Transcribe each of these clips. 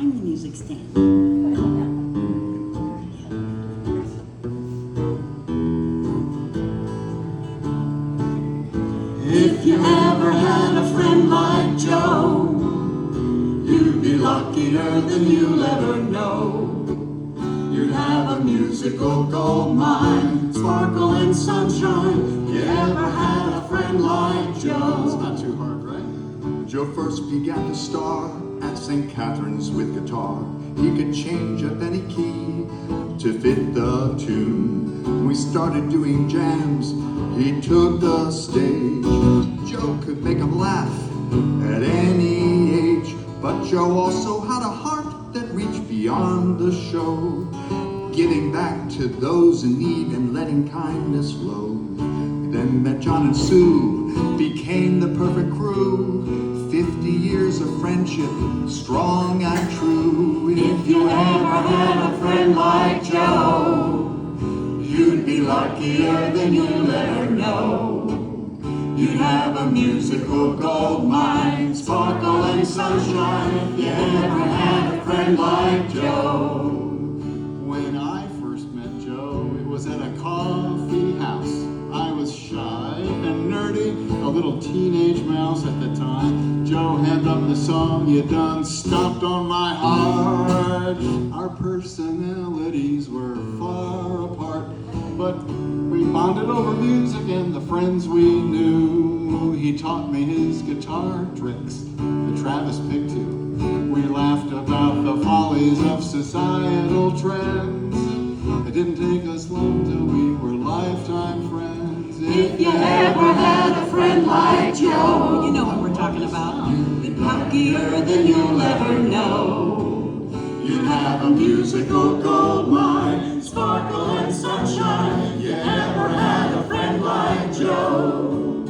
behind the music stand. If you ever had a friend like Joe, you'd be luckier than you'll ever know. You'd have a musical gold mine, sparkle in sunshine. You ever had a friend like Joe? It's not too hard, right? Joe first began to star at St. Catherine's with guitar. He could change up any key to fit the tune. We started doing jams, he took the stage. Joe could make him laugh at any age, but Joe also had a heart that reached beyond the show, giving back to those in need and letting kindness flow. Then met John and Sue, became the perfect crew. 50 years of friendship, strong and true. If you ever had a friend like Joe, you'd be luckier than you'll ever know. You'd have a musical gold mine, sparkle and sunshine. If you ever had a friend like Joe. When I first met Joe, it was at a coffee house. I was shy and nerdy, a little teenage mouse at the time. Joe had up the song you done stomped on my heart. Our personalities were far apart, but we bonded over music and the friends we knew. He taught me his guitar tricks, the Travis pick two. We laughed about the follies of societal trends. It didn't take us long till we were lifetime friends. If you ever had a friend like Joe, you know what we're talking about. You'd be luckier than you'll ever know. You'd have a musical gold mine, sparkle and sunshine. If you ever had a friend like Joe.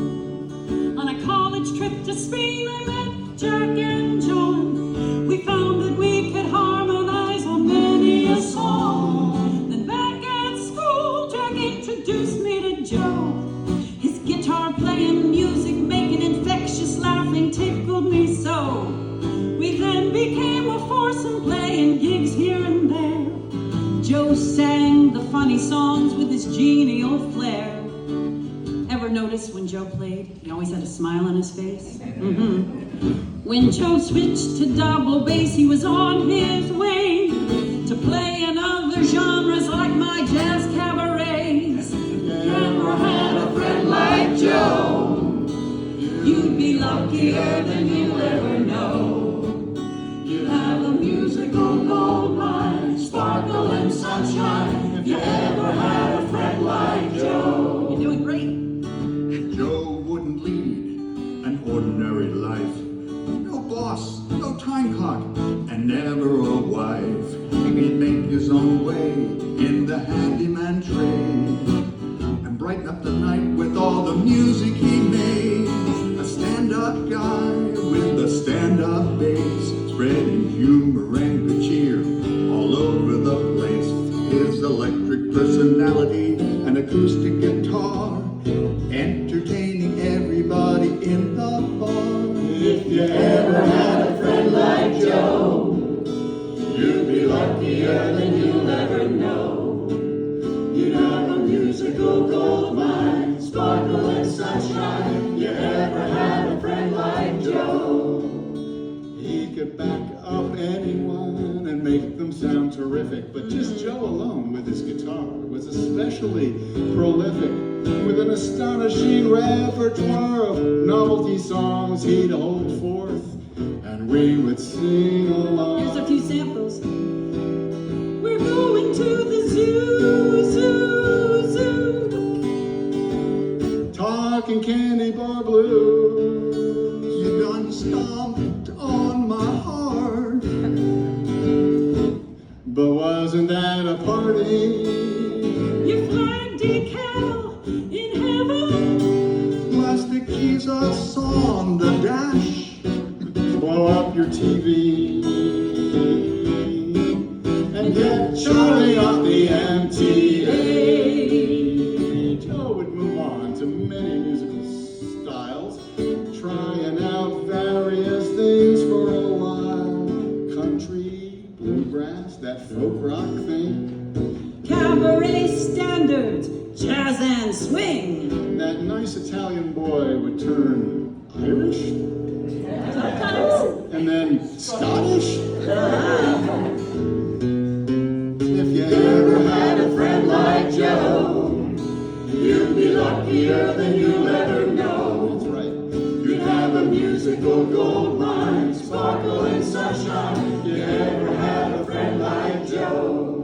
On a college trip to Spain, I met Jack and John. We found that we could harmonize on many a song. Then back at school, Jack introduced me to Joe. His guitar playing, music making, infectious laughing tickled me so. We then became a foursome playing gigs here and there. Joe sang the funny songs with his genial flair. Ever notice when Joe played, he always had a smile on his face? When Joe switched to double bass, he was on his way to play in other genres like my jazz cabarets. If you ever had a friend like Joe, you'd be luckier than you'll ever know. You'd have a musical gold mine, sparkle and sunshine. If you ever had a friend like Joe. You're doing great. Joe wouldn't lead an ordinary life. No boss, no time clock, and never a wife. He'd make his own way in the handyman trade and brighten up the night with all the music he made. A stand-up guy with a stand-up bass, spreading humor and good cheer all over the place. His electric personality and acoustic guitar, entertaining everybody in the bar. If you ever had a friend like Joe, you'd be luckier than you'll ever know. You'd have a musical gold mine, sparkle and sunshine. If you ever had a friend like Joe. He could back up anyone and make them sound terrific, but just Joe alone with his guitar was especially prolific. With an astonishing repertoire of novelty songs, he'd hold forth and we would sing along. Here's a few samples. We're going to the zoo, zoo, zoo. Talking candy bar blues. You done stomped on my heart. But wasn't that a party? Your flag decal in heaven. Plastic Jesus on the dash. Blow up your TV and get Charlie off the MTA. Joe would move on to many musical styles, trying out various things for a while. Country, Bluegrass, that folk rock thing. Cabaret standards, jazz and swing. That nice Italian boy would turn Irish? And then Scottish? If you ever had a friend like Joe, You'd be luckier than you'll ever know. that's right. You'd have a musical gold mine, sparkle and sunshine. You ever had a friend like Joe?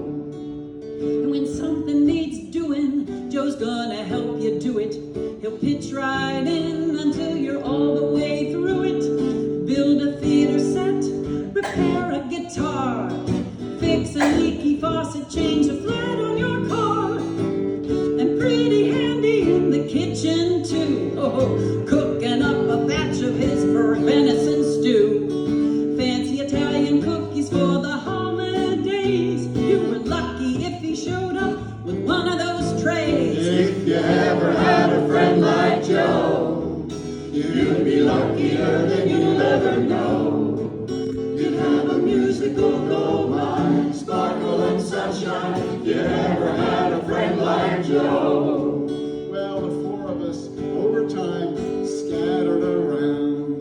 And when something needs doing, Joe's gonna help you do it. He'll pitch right in until you're all the way through it. Build a theater set, repair a guitar, fix a leaky faucet, change a flat on your car. And pretty handy in the kitchen too. Oh, cooking up a batch of his venison stew. Fancy Italian cookies for the holidays. You were lucky if he showed up with one of those trays. If you ever had a friend like Joe, you'd be luckier than you'll ever know. You'd have a musical gold mine, sparkle and sunshine. You ever had a friend like Joe? Well, the four of us, over time, scattered around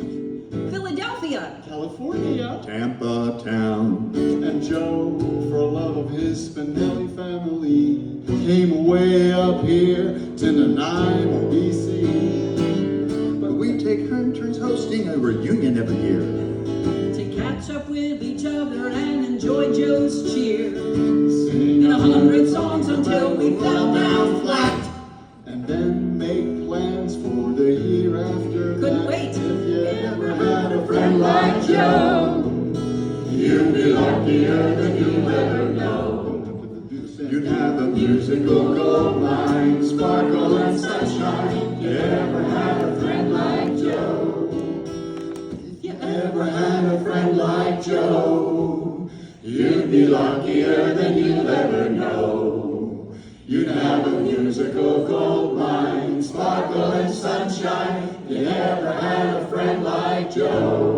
Philadelphia, California. Tampa town. And Joe, for love of his Spinelli family, came away up here to Nanaimo, BC. But we take turns hosting a reunion every year. to catch up with each other and enjoy Joe's cheer. Sing In 100 songs until we fell down flat. and then make plans for the year after Couldn't that. wait. If you ever had a Friend like Joe, you'd be luckier than you'll ever know. You'd have a musical gold mine, sparkle and sunshine. You ever had a friend like Joe? You Ever had a friend like Joe? You'd be luckier than you'll ever know. You'd have a musical gold mine, sparkle and sunshine. You ever had a friend like Joe?